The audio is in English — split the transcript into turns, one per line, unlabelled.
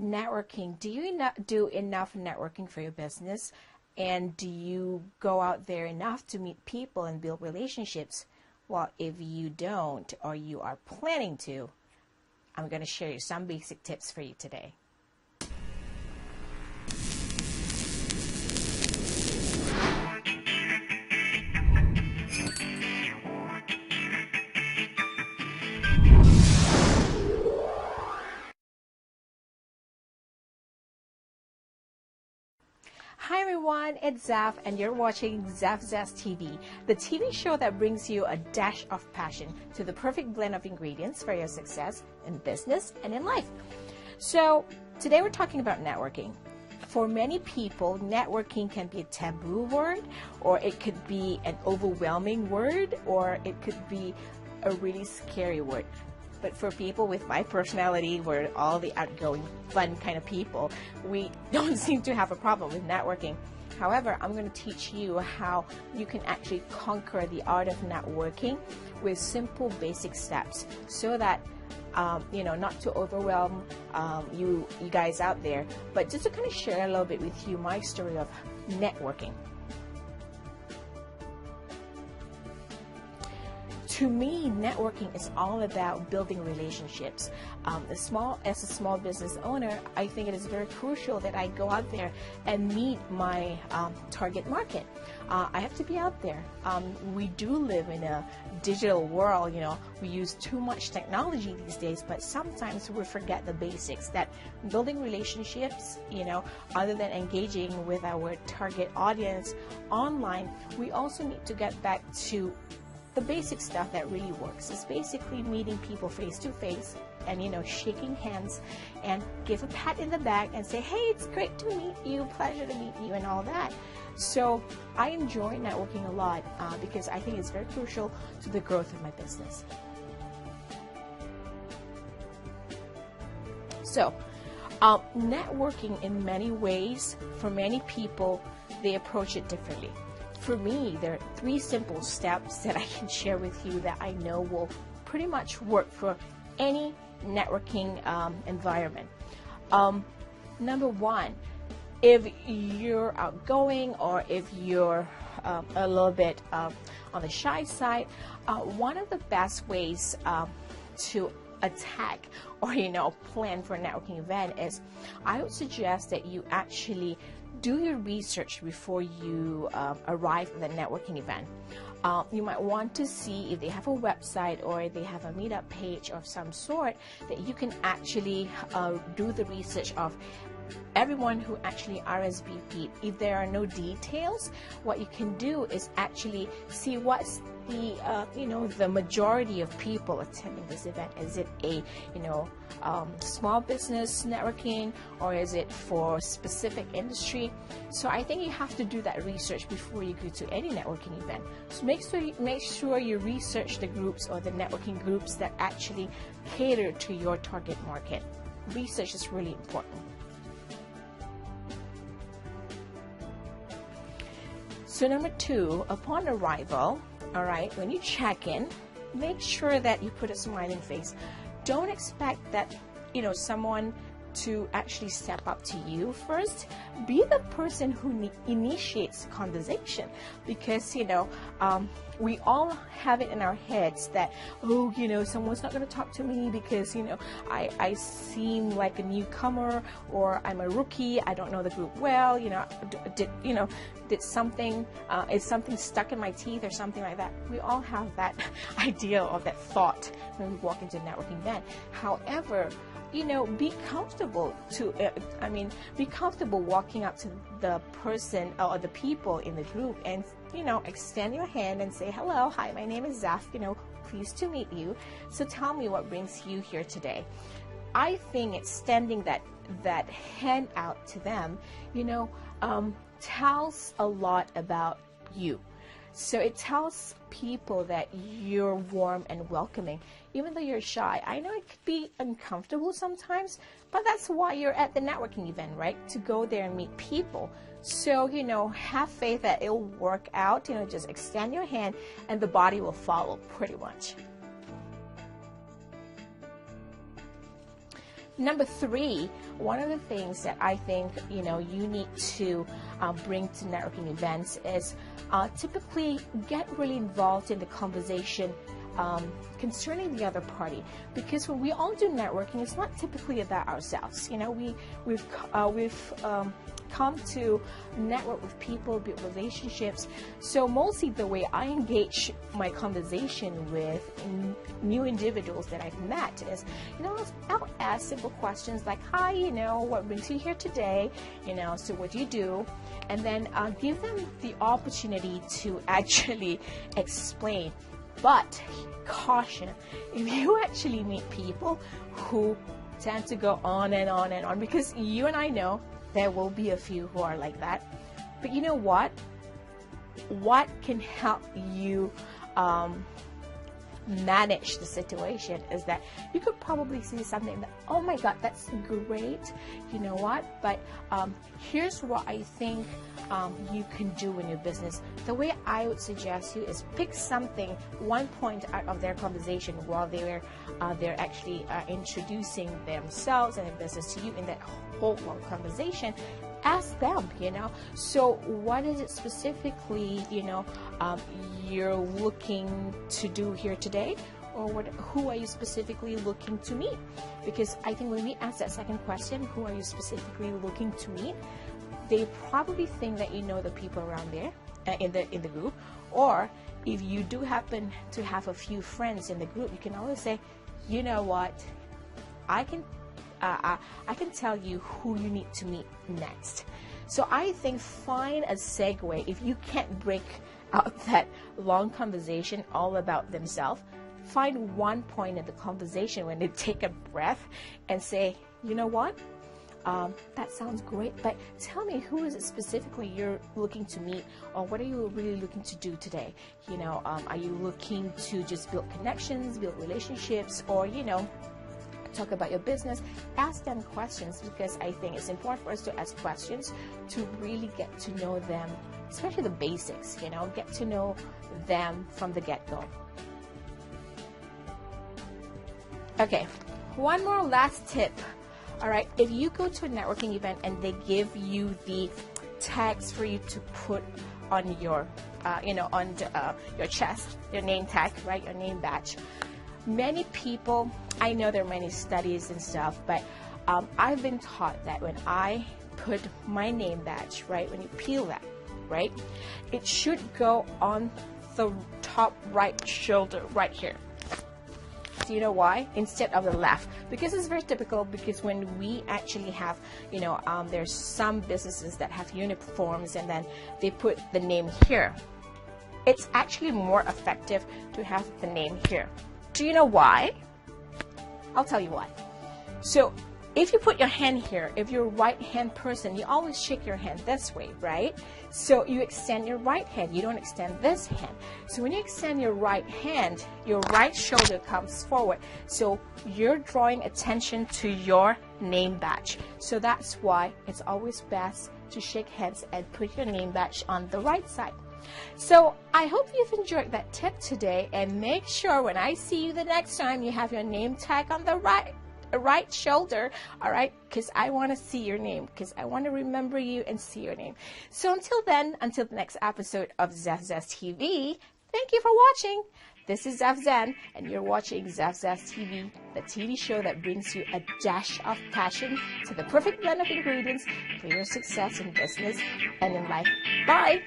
networking, do you not do enough networking for your business? And do you go out there enough to meet people and build relationships? Well, if you don't, or you are planning to, I'm going to share you some basic tips for you today. Hi everyone, it's Zaf and you're watching Zaf Zest TV, the TV show that brings you a dash of passion to the perfect blend of ingredients for your success in business and in life. So today we're talking about networking. For many people, networking can be a taboo word, or it could be an overwhelming word, or it could be a really scary word. But for people with my personality, we're all the outgoing, fun kind of people, we don't seem to have a problem with networking. However, I'm going to teach you how you can actually conquer the art of networking with simple, basic steps so that, not to overwhelm you guys out there, but just to kind of share a little bit with you my story of networking. To me, networking is all about building relationships. As a small business owner, I think it is very crucial that I go out there and meet my target market. I have to be out there. We do live in a digital world. We use too much technology these days, but sometimes we forget the basics. That building relationships, other than engaging with our target audience online, we also need to get back to the basic stuff that really works. Is basically meeting people face to face and shaking hands and give a pat in the back and say, hey, it's great to meet you, pleasure to meet you, and all that. So I enjoy networking a lot because I think it's very crucial to the growth of my business. So networking, in many ways, for many people, they approach it differently. For me, there are 3 simple steps that I can share with you that I know will pretty much work for any networking environment. Number 1, if you're outgoing or if you're a little bit on the shy side, one of the best ways to attack or plan for a networking event is, I would suggest that you actually do your research before you arrive at the networking event. You might want to see if they have a website or if they have a meetup page of some sort that you can actually do the research of everyone who actually RSVP'd. If there are no details, what you can do is actually see what's the majority of people attending this event. Is it a small business networking, or is it for specific industry? So I think you have to do that research before you go to any networking event. So make sure you research the groups or the networking groups that actually cater to your target market. Research is really important. So number 2, upon arrival, all right, when you check in, make sure that you put a smiling face. Don't expect that, someone to actually step up to you first. Be the person who initiates conversation, because we all have it in our heads that, someone's not going to talk to me because I seem like a newcomer, or I'm a rookie, I don't know the group well, did something is something stuck in my teeth or something like that. We all have that idea or that thought when we walk into a networking event. However, be comfortable be comfortable walking up to the person or the people in the group and, extend your hand and say, hello, hi, my name is Zaf, pleased to meet you. So tell me what brings you here today. I think extending that hand out to them, tells a lot about you. So it tells people that you're warm and welcoming, even though you're shy. I know it could be uncomfortable sometimes, but that's why you're at the networking event, right? To go there and meet people. So, have faith that it'll work out. Just extend your hand and the body will follow pretty much. Number three, one of the things that I think, you need to bring to networking events is typically get really involved in the conversation concerning the other party, because when we all do networking, it's not typically about ourselves. We've come to network with people, build relationships. So mostly the way I engage my conversation with new individuals that I've met is, I'll ask simple questions like, hi, what brings you here today? So what do you do? And then give them the opportunity to actually explain. But caution, if you actually meet people who tend to go on and on and on, because you and I know there will be a few who are like that. But you know what? What can help you manage the situation is that you could probably see something that, oh my God, that's great. You know what? But here's what I think you can do in your business. The way I would suggest you is pick something, one point out of their conversation while they're actually introducing themselves and their business to you in that whole long conversation. Ask them, so what is it specifically, you're looking to do here today? Or who are you specifically looking to meet? Because I think when we ask that second question, who are you specifically looking to meet? They probably think that you know the people around there in the group. Or if you do happen to have a few friends in the group, you can always say, you know what, I can tell you who you need to meet next. So I think find a segue. If you can't break out that long conversation all about themselves, find one point in the conversation when they take a breath and say, you know what? That sounds great, but tell me, who is it specifically you're looking to meet, or what are you really looking to do today? Are you looking to just build connections, build relationships, or, talk about your business? Ask them questions, because I think it's important for us to ask questions to really get to know them, especially the basics, get to know them from the get-go. Okay, one more last tip. All right, if you go to a networking event and they give you the tags for you to put on your, on your chest, your name tag, right, your name badge. Many people, I know there are many studies and stuff, but I've been taught that when I put my name badge, right, when you peel that, right, it should go on the top right shoulder right here. Do you know why? Instead of the left. Because it's very typical, because when we actually have, there's some businesses that have uniforms and then they put the name here. It's actually more effective to have the name here. Do you know why? I'll tell you why. So if you put your hand here, if you're a right hand person, you always shake your hand this way, right? So you extend your right hand, you don't extend this hand. So when you extend your right hand, your right shoulder comes forward. So you're drawing attention to your name badge. So that's why it's always best to shake hands and put your name badge on the right side. So I hope you've enjoyed that tip today, and make sure when I see you the next time, you have your name tag on the right shoulder, all right? Because I want to see your name, because I want to remember you and see your name. So until then, until the next episode of ZefZaz TV, thank you for watching. This is Zef Zen, and you're watching ZefZaz TV, the TV show that brings you a dash of passion to the perfect blend of ingredients for your success in business and in life. Bye!